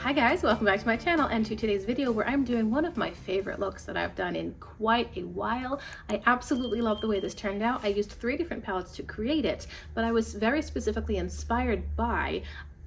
Hi guys, welcome back to my channel and to today's video where I'm doing one of my favorite looks that I've done in quite a while. I absolutely love the way this turned out. I used 3 different palettes to create it, but I was very specifically inspired by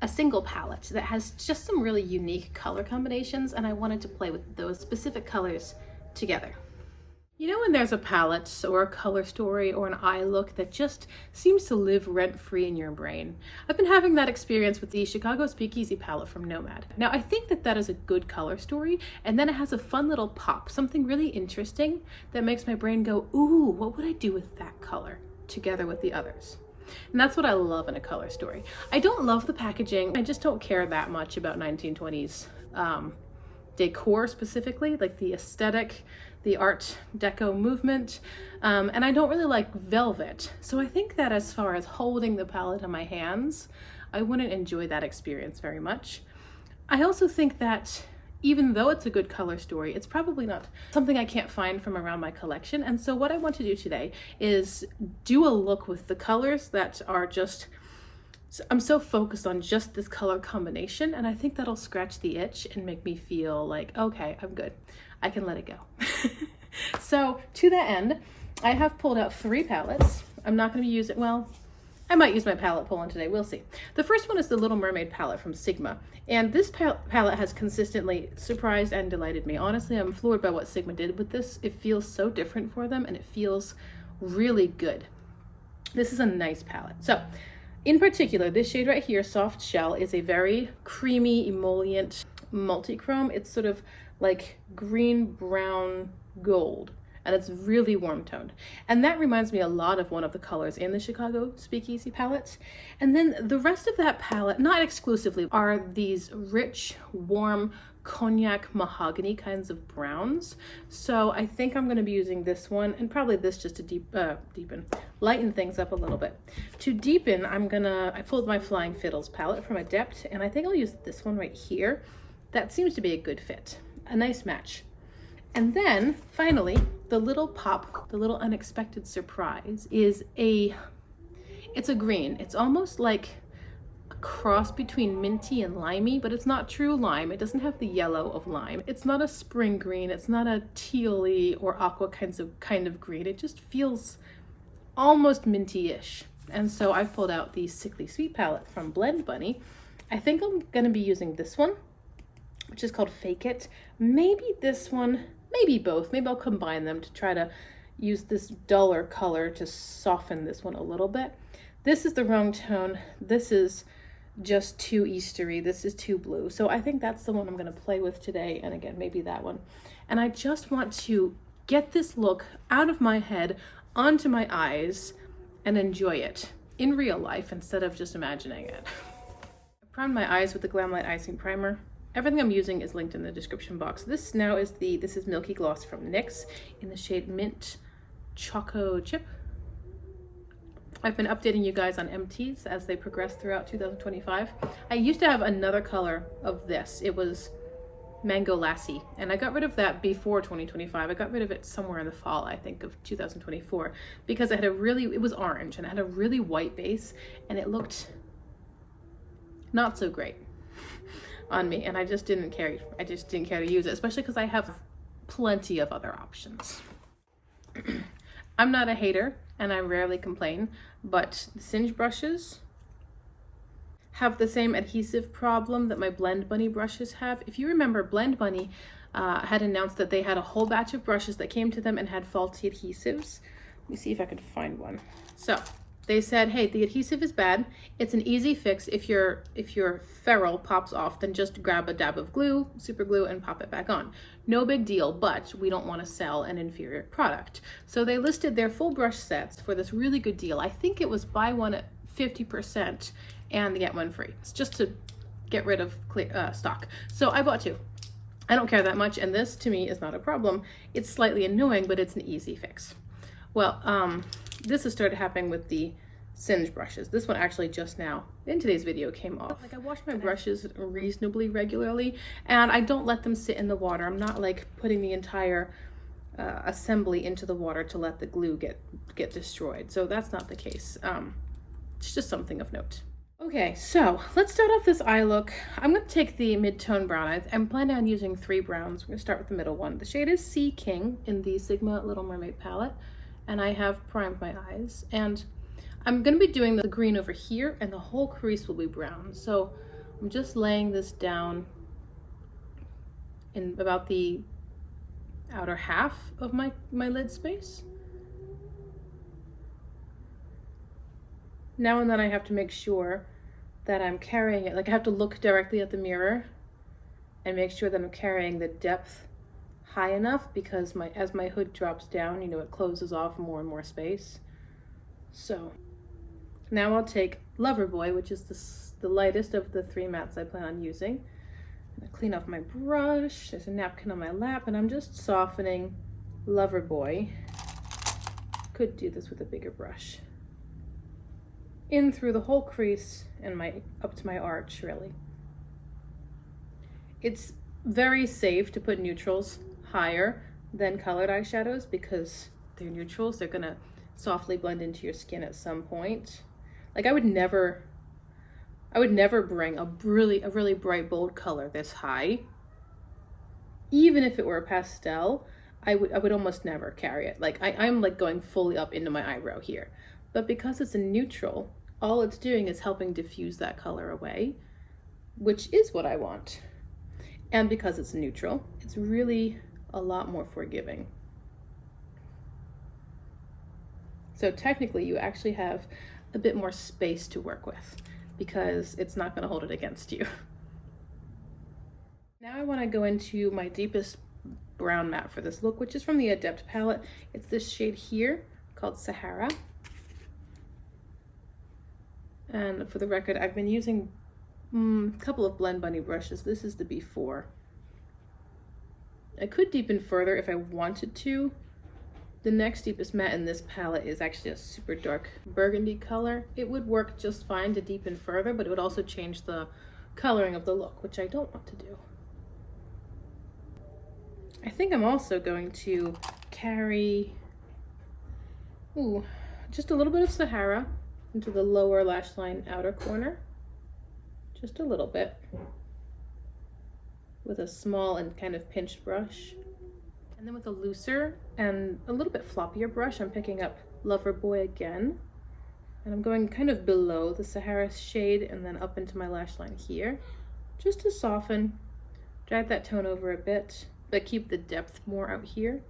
a single palette that has just some really unique color combinations, and I wanted to play with those specific colors together. You know when there's a palette or a color story or an eye look that just seems to live rent-free in your brain? I've been having that experience with the Chicago Speakeasy palette from Nomad. Now I think that that is a good color story, and then it has a fun little pop, something really interesting that makes my brain go, ooh, what would I do with that color together with the others? And that's what I love in a color story. I don't love the packaging. I just don't care that much about 1920s decor specifically, like the aesthetic, the art deco movement, and I don't really like velvet. So I think that as far as holding the palette in my hands, I wouldn't enjoy that experience very much. I also think that even though it's a good color story, it's probably not something I can't find from around my collection. And so what I want to do today is do a look with the colors that are just, I'm so focused on just this color combination, and I think that'll scratch the itch and make me feel like, okay, I'm good. I can let it go. So to that end, I have pulled out 3 palettes. I'm not going to use it. Well, I might use my palette pull-on today. We'll see. The first one is the Little Mermaid palette from Sigma. And this palette has consistently surprised and delighted me. Honestly, I'm floored by what Sigma did with this. It feels so different for them, and it feels really good. This is a nice palette. So in particular, this shade right here, Soft Shell, is a very creamy, emollient multi-chrome. It's sort of like green, brown, gold, and it's really warm toned. And that reminds me a lot of one of the colors in the Chicago Speakeasy palette. And then the rest of that palette, not exclusively, are these rich, warm, cognac mahogany kinds of browns. So I think I'm going to be using this one and probably this just to lighten things up a little bit. To deepen, I pulled my Flying Fiddles palette from Adept, and I think I'll use this one right here. That seems to be a good fit, a nice match. And then finally, the little pop, the little unexpected surprise is it's a green. It's almost like cross between minty and limey, but it's not true lime. It doesn't have the yellow of lime. It's not a spring green. It's not a tealy or aqua kind of green. It just feels almost minty-ish. And so I've pulled out the Sickly Sweet palette from Blend Bunny. I think I'm gonna be using this one, which is called Fake It. Maybe this one, maybe both. Maybe I'll combine them to try to use this duller color to soften this one a little bit. This is the wrong tone. This is just too Eastery. This is too blue. So I think that's the one I'm going to play with today. And again, maybe that one. And I just want to get this look out of my head onto my eyes and enjoy it in real life instead of just imagining it. I primed my eyes with the Glamlight Icing Primer. Everything I'm using is linked in the description box. This now is this is Milky Gloss from NYX in the shade Mint Choco Chip. I've been updating you guys on MTs as they progress throughout 2025. I used to have another color of this. It was Mango Lassie, and I got rid of that before 2025. I got rid of it somewhere in the fall, I think, of 2024, because it was orange and it had a really white base, and it looked not so great on me, and I just didn't care. I just didn't care to use it, especially because I have plenty of other options. I'm not a hater, and I rarely complain, but the Singe brushes have the same adhesive problem that my Blend Bunny brushes have. If you remember, Blend Bunny had announced that they had a whole batch of brushes that came to them and had faulty adhesives. Let me see if I can find one. So they said, hey, the adhesive is bad. It's an easy fix. If your ferrule pops off, then just grab a dab of glue, super glue, and pop it back on. No big deal, but we don't want to sell an inferior product. So they listed their full brush sets for this really good deal. I think it was buy one at 50% and get one free. It's just to get rid of stock. So I bought 2. I don't care that much, and this to me is not a problem. It's slightly annoying, but it's an easy fix. Well, this has started happening with the Singe brushes. This one actually just now in today's video came off. Like, I wash my brushes reasonably regularly, and I don't let them sit in the water. I'm not like putting the entire assembly into the water to let the glue get destroyed. So that's not the case. It's just something of note. Okay, so let's start off this eye look. I'm going to take the mid-tone brown. I'm planning on using 3 browns. We're going to start with the middle one. The shade is Sea King in the Sigma Little Mermaid palette, and I have primed my eyes. And I'm going to be doing the green over here, and the whole crease will be brown. So I'm just laying this down in about the outer half of my lid space. Now and then I have to make sure that I'm carrying it, like I have to look directly at the mirror and make sure that I'm carrying the depth high enough, because as my hood drops down, you know, it closes off more and more space. So now I'll take Loverboy, which is the lightest of the 3 mattes I plan on using. I'm gonna clean off my brush. There's a napkin on my lap, and I'm just softening Loverboy. Could do this with a bigger brush. In through the whole crease and up to my arch, really. It's very safe to put neutrals higher than colored eyeshadows because they're neutrals. They're gonna softly blend into your skin at some point. Like I would never bring a really bright, bold color this high. Even if it were a pastel, I would almost never carry it. Like I'm like going fully up into my eyebrow here. But because it's a neutral, all it's doing is helping diffuse that color away, which is what I want. And because it's neutral, it's really a lot more forgiving. So technically you actually have a bit more space to work with because it's not going to hold it against you. Now I want to go into my deepest brown matte for this look, which is from the Adept palette. It's this shade here called Sahara. And for the record, I've been using a couple of Blend Bunny brushes. This is the B4. I could deepen further if I wanted to. The next deepest matte in this palette is actually a super dark burgundy color. It would work just fine to deepen further, but it would also change the coloring of the look, which I don't want to do. I think I'm also going to carry just a little bit of Sahara into the lower lash line outer corner, just a little bit, with a small and kind of pinched brush. And then with a looser and a little bit floppier brush, I'm picking up Loverboy again, and I'm going kind of below the Sahara shade and then up into my lash line here, just to soften, drag that tone over a bit, but keep the depth more out here.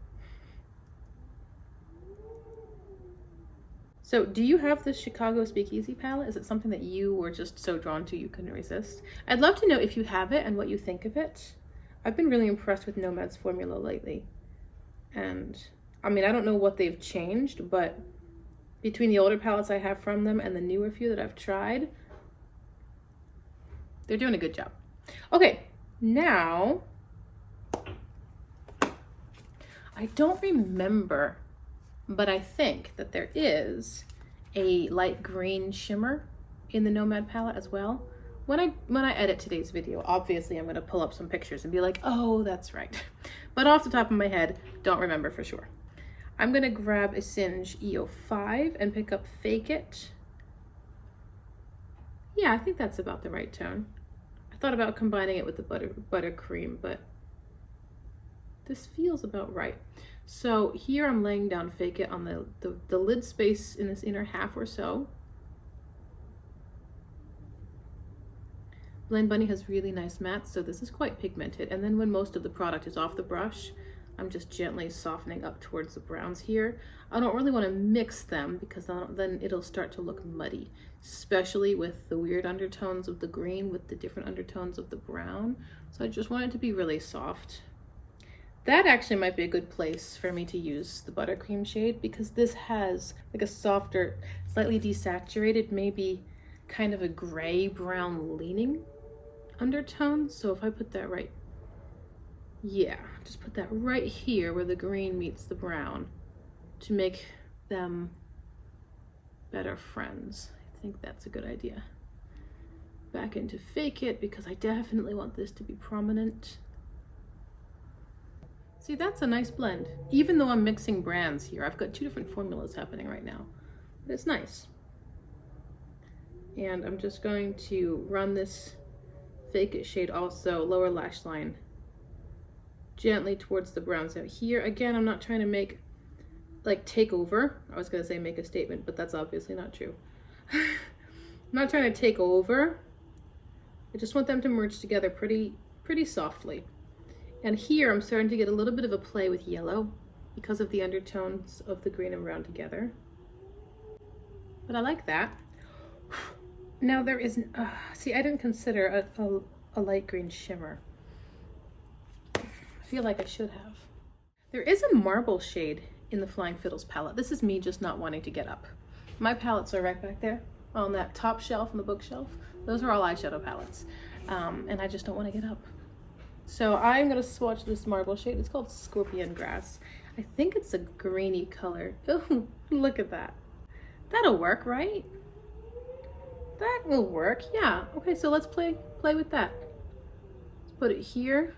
So do you have the Chicago Speakeasy palette? Is it something that you were just so drawn to you couldn't resist? I'd love to know if you have it and what you think of it. I've been really impressed with Nomad's formula lately. And I mean, I don't know what they've changed, but between the older palettes I have from them and the newer few that I've tried, they're doing a good job. Okay, now, I don't remember, but I think that there is a light green shimmer in the Nomad palette as well. When I edit today's video, obviously I'm gonna pull up some pictures and be like, oh, that's right. But off the top of my head, don't remember for sure. I'm gonna grab a Singe EO5 and pick up Fake It. Yeah, I think that's about the right tone. I thought about combining it with the buttercream, but this feels about right. So here I'm laying down Fake It on the lid space in this inner half or so. Blend Bunny has really nice mattes, so this is quite pigmented. And then when most of the product is off the brush, I'm just gently softening up towards the browns here. I don't really want to mix them because then it'll start to look muddy, especially with the weird undertones of the green with the different undertones of the brown. So I just want it to be really soft. That actually might be a good place for me to use the buttercream shade because this has like a softer, slightly desaturated, maybe kind of a gray brown leaning undertone. So if I put that right, yeah, just put that right here where the green meets the brown to make them better friends. I think that's a good idea. Back into Fake It because I definitely want this to be prominent. See, that's a nice blend. Even though I'm mixing brands here, I've got 2 different formulas happening right now, but it's nice. And I'm just going to run this Fake It shade also, lower lash line, gently towards the brown. So here, again, I'm not trying to make, like, take over. I was gonna say make a statement, but that's obviously not true. I'm not trying to take over. I just want them to merge together pretty softly. And here I'm starting to get a little bit of a play with yellow because of the undertones of the green and brown together. But I like that. Now there is, see, I didn't consider a light green shimmer. I feel like I should have. There is a marble shade in the Flying Fiddles palette. This is me just not wanting to get up. My palettes are right back there on that top shelf on the bookshelf. Those are all eyeshadow palettes. And I just don't want to get up. So I'm gonna swatch this marble shade. It's called Scorpion Grass. I think it's a greeny color. Oh, look at that. That'll work, right? That will work, yeah. Okay, so let's play with that. Let's put it here.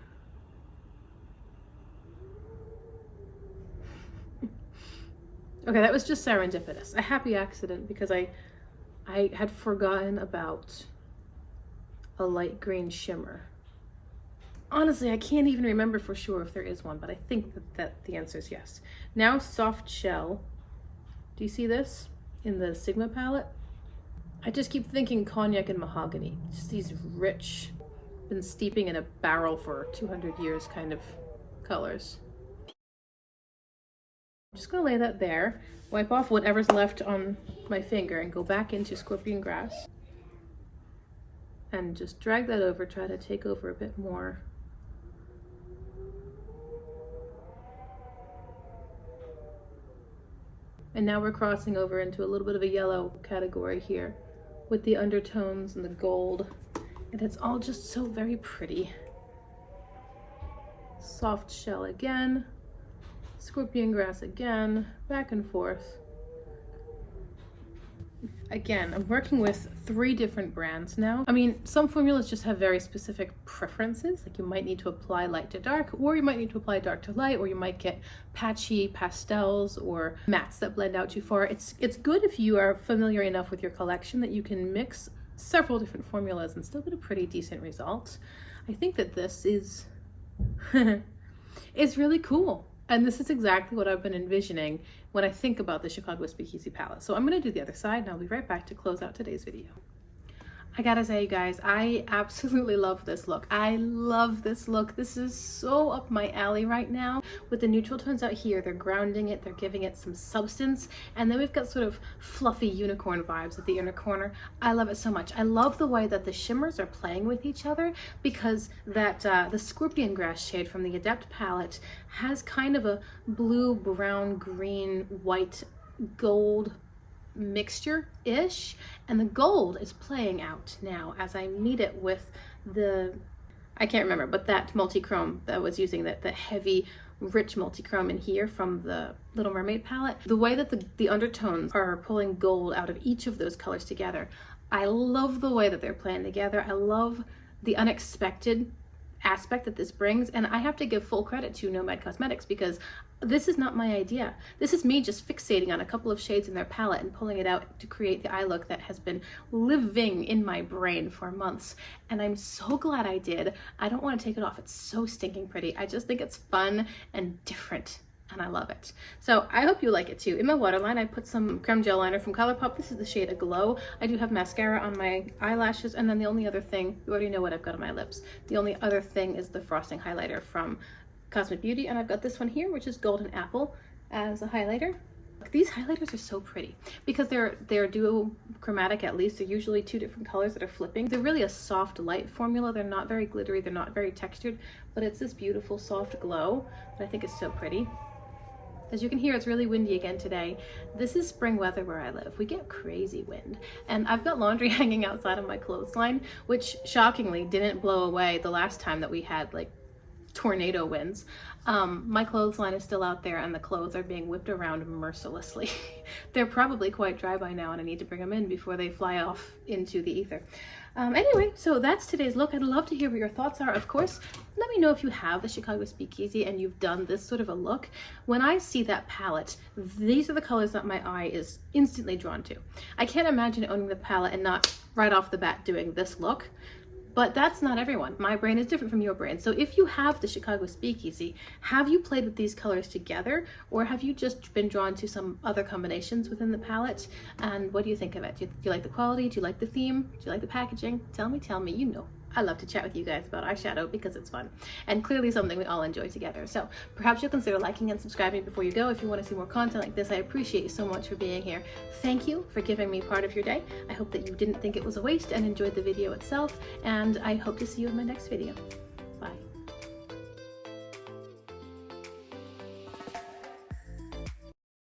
Okay, that was just serendipitous. A happy accident because I had forgotten about a light green shimmer. Honestly, I can't even remember for sure if there is one, but I think that the answer is yes. Now Soft Shell. Do you see this in the Sigma palette? I just keep thinking cognac and mahogany. Just these rich, been steeping in a barrel for 200 years kind of colors. I'm just gonna lay that there, wipe off whatever's left on my finger and go back into Scorpion Grass. And just drag that over, try to take over a bit more. And now we're crossing over into a little bit of a yellow category here with the undertones and the gold. And it's all just so very pretty. Soft Shell again, Scorpion Grass again, back and forth. Again, I'm working with 3 different brands now. I mean, some formulas just have very specific preferences. Like you might need to apply light to dark, or you might need to apply dark to light, or you might get patchy pastels or mattes that blend out too far. It's good if you are familiar enough with your collection that you can mix several different formulas and still get a pretty decent result. I think that this is is really cool. And this is exactly what I've been envisioning when I think about the Chicago Speakeasy palette. So I'm gonna do the other side and I'll be right back to close out today's video. I gotta say, you guys, I absolutely love this look. I love this look. This is so up my alley right now. With the neutral tones out here, they're grounding it, they're giving it some substance, and then we've got sort of fluffy unicorn vibes at the inner corner. I love it so much. I love the way that the shimmers are playing with each other because that the Scorpion Grass shade from the Adept palette has kind of a blue, brown, green, white, gold mixture-ish, and the gold is playing out now as I meet it with the, I can't remember, but that multi-chrome that I was using, that the heavy rich multi-chrome in here from the Little Mermaid palette. The way that the undertones are pulling gold out of each of those colors together, I love the way that they're playing together. I love the unexpected aspect that this brings, and I have to give full credit to Nomad Cosmetics because this is not my idea. This is me just fixating on a couple of shades in their palette and pulling it out to create the eye look that has been living in my brain for months, and I'm so glad I did. I don't want to take it off. It's so stinking pretty. I just think it's fun and different, and I love it. So I hope you like it too. In my waterline, I put some creme gel liner from ColourPop. This is the shade Aglow. I do have mascara on my eyelashes, and then the only other thing, you already know what I've got on my lips. The only other thing is the frosting highlighter from Cosmic Beauty, and I've got this one here, which is Golden Apple, as a highlighter. These highlighters are so pretty because they're duochromatic. At least they're usually 2 different colors that are flipping. They're really a soft light formula. They're not very glittery, they're not very textured, but it's this beautiful soft glow that I think is so pretty. As you can hear, it's really windy again today. This is spring weather where I live. We get crazy wind. And I've got laundry hanging outside of my clothesline, which shockingly didn't blow away the last time that we had like tornado winds. My clothesline is still out there and the clothes are being whipped around mercilessly. They're probably quite dry by now and I need to bring them in before they fly off into the ether. Anyway, so that's today's look. I'd love to hear what your thoughts are. Of course, let me know if you have the Chicago Speakeasy and you've done this sort of a look. When I see that palette, these are the colors that my eye is instantly drawn to. I can't imagine owning the palette and not right off the bat doing this look. But that's not everyone. My brain is different from your brain. So if you have the Chicago Speakeasy, have you played with these colors together, or have you just been drawn to some other combinations within the palette? And what do you think of it? Do you like the quality? Do you like the theme? Do you like the packaging? Tell me, you know. I love to chat with you guys about eyeshadow because it's fun and clearly something we all enjoy together. So perhaps you'll consider liking and subscribing before you go if you want to see more content like this. I appreciate you so much for being here. Thank you for giving me part of your day. I hope that you didn't think it was a waste and enjoyed the video itself, and I hope to see you in my next video.